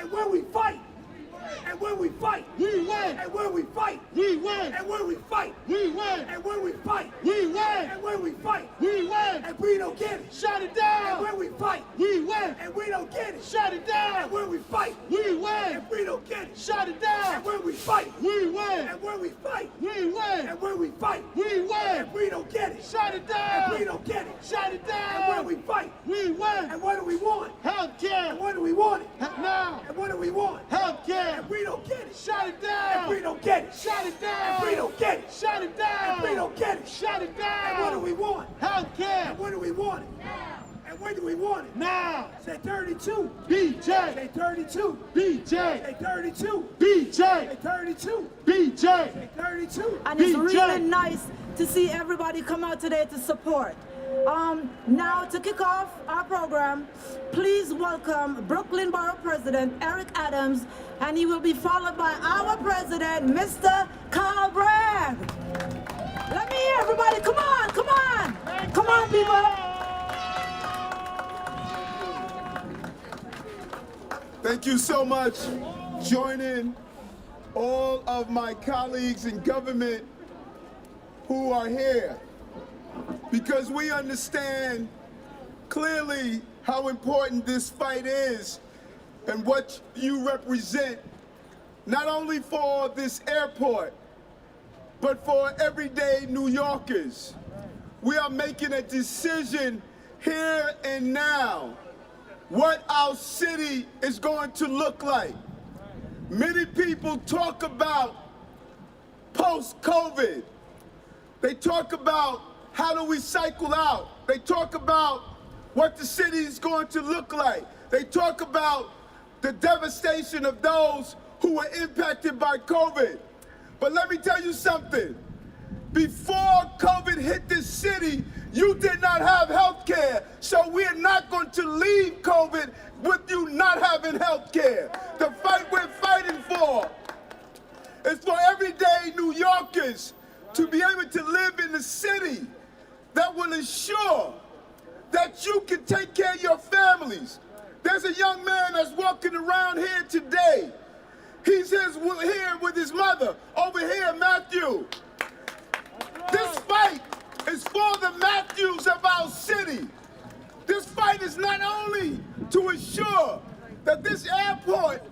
And when we fight, and when we fight, we win. And when we fight, we win. And when we fight, we win. And when we fight, we win. And when we fight, we win. And we don't get it, shut it down. And when we fight, we win. And we don't get it, shut it down. And when we fight, we win. And we don't get it, shut it down. And when we fight, we win. And when we fight, we win. And when we fight, we win. And we don't get it, shut it down. And we don't get it, shut it down. And when we fight, we win. And what do we want? Health care. And what do we want it? Now. And what do we want? Health care. And we don't get it, shut it down. And we don't get it, shut it down. And we don't get it, shut it down. And we don't get it, shut it down. And what do we want? Health care. And when do we want it? Now. And when do we want it? Now. Say 32. BJ. Say 32. BJ. Say 32. BJ. Say 32. BJ. Say 32. And it's really nice to see everybody come out today to support. Now to kick off our program, please welcome Brooklyn Borough President Eric Adams, and he will be followed by our president, Mr. Carl Bragg. Let me hear everybody. Come on, come on. Come on, people. Thank you so much. Join in all of my colleagues in government who are here, because we understand clearly how important this fight is and what you represent, not only for this airport, but for everyday New Yorkers. We are making a decision here and now what our city is going to look like. Many people talk about post-COVID. They talk about how do we cycle out. They talk about what the city is going to look like. They talk about the devastation of those who were impacted by COVID. But let me tell you something. Before COVID hit this city, you did not have health care. So we're not going to leave COVID with you not having health care. The fight we're fighting for is for everyday New Yorkers to be able to live in a city that will ensure that you can take care of your families. There's a young man that's walking around here today. He's here with his mother. Over here, Matthew. This fight is for the Matthews of our city. This fight is not only to ensure that this airport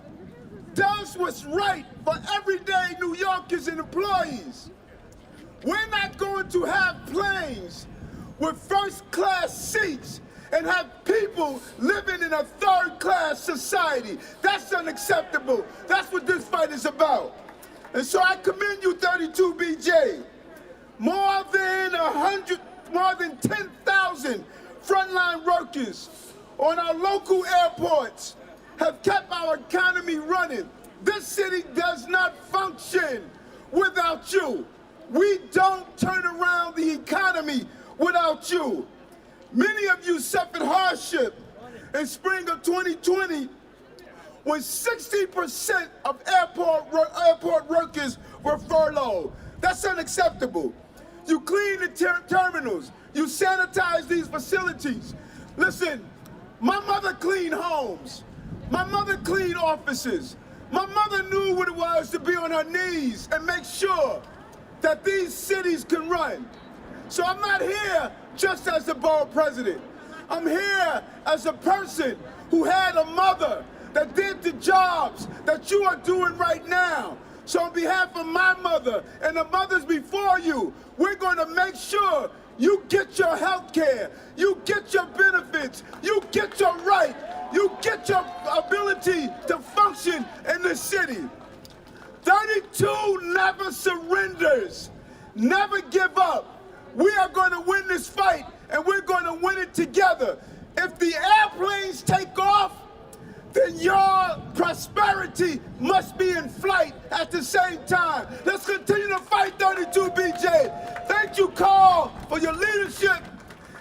does what's right for everyday New Yorkers and employees. We're not going to have planes with first-class seats and have people living in a third-class society. That's unacceptable. That's what this fight is about. And so I commend you, 32BJ. More than 10,000 frontline workers on our local airports have kept our economy running. This city does not function without you. We don't turn around the economy without you. Many of you suffered hardship in spring of 2020 when 60% of airport workers were furloughed. That's unacceptable. You clean the terminals. You sanitize these facilities. Listen, my mother cleaned homes. My mother cleaned offices. My mother knew what it was to be on her knees and make sure that these cities can run. So I'm not here just as the borough president. I'm here as a person who had a mother that did the jobs that you are doing right now. So on behalf of my mother and the mothers before you, we're going to make sure you get your health care, you get your benefits, you get your right, you get your ability to function in this city. 32 never surrenders, never give up. We are going to win this fight, and we're going to win it together. If the airplanes take off, then your prosperity must be in flight at the same time. Let's continue to fight, 32BJ. Thank you, Carl, for your leadership.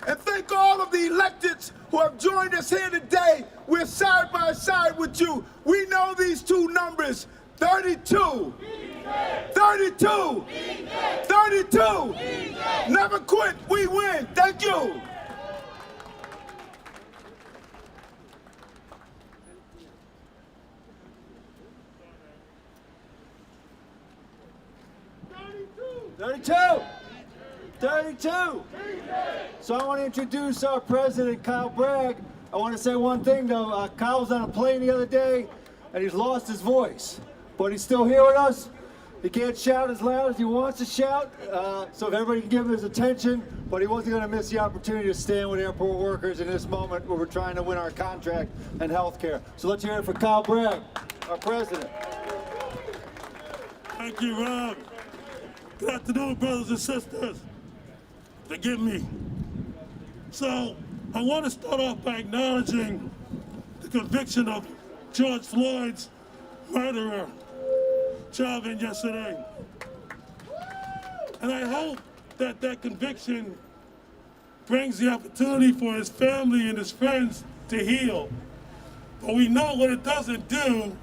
And thank all of the electeds who have joined us here today. We're side by side with you. We know these two numbers, 32. 32. 32. Never quit, we win. Thank you. 32! 32! So I want to introduce our president, Kyle Bragg. I want to say one thing though. Kyle was on a plane the other day and he's lost his voice, but he's still here with us. He can't shout as loud as he wants to shout, so if everybody can give him his attention, but he wasn't going to miss the opportunity to stand with airport workers in this moment where we're trying to win our contract and health care. So let's hear it for Kyle Bragg, our president. Thank you, Rob. Good afternoon, brothers and sisters. Forgive me. So, I want to start off by acknowledging the conviction of George Floyd's murderer, Chauvin, yesterday. And I hope that that conviction brings the opportunity for his family and his friends to heal. But we know what it doesn't do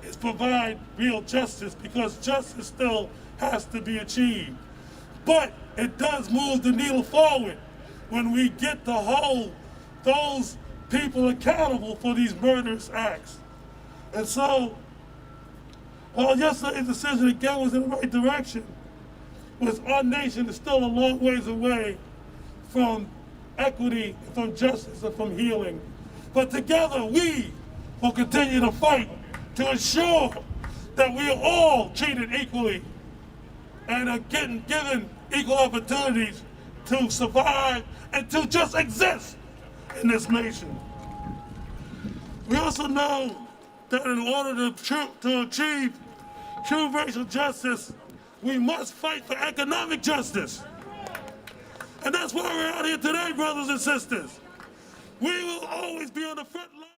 is provide real justice, because justice still has to be achieved. But it does move the needle forward when we get to hold those people accountable for these murderous acts. And so, while yesterday's decision again was in the right direction, was our nation is still a long ways away from equity, from justice, and from healing. But together we will continue to fight to ensure that we are all treated equally and are given equal opportunities to survive and to just exist in this nation. We also know that in order to achieve true racial justice, we must fight for economic justice. And that's why we're out here today, brothers and sisters. We will always be on the front line.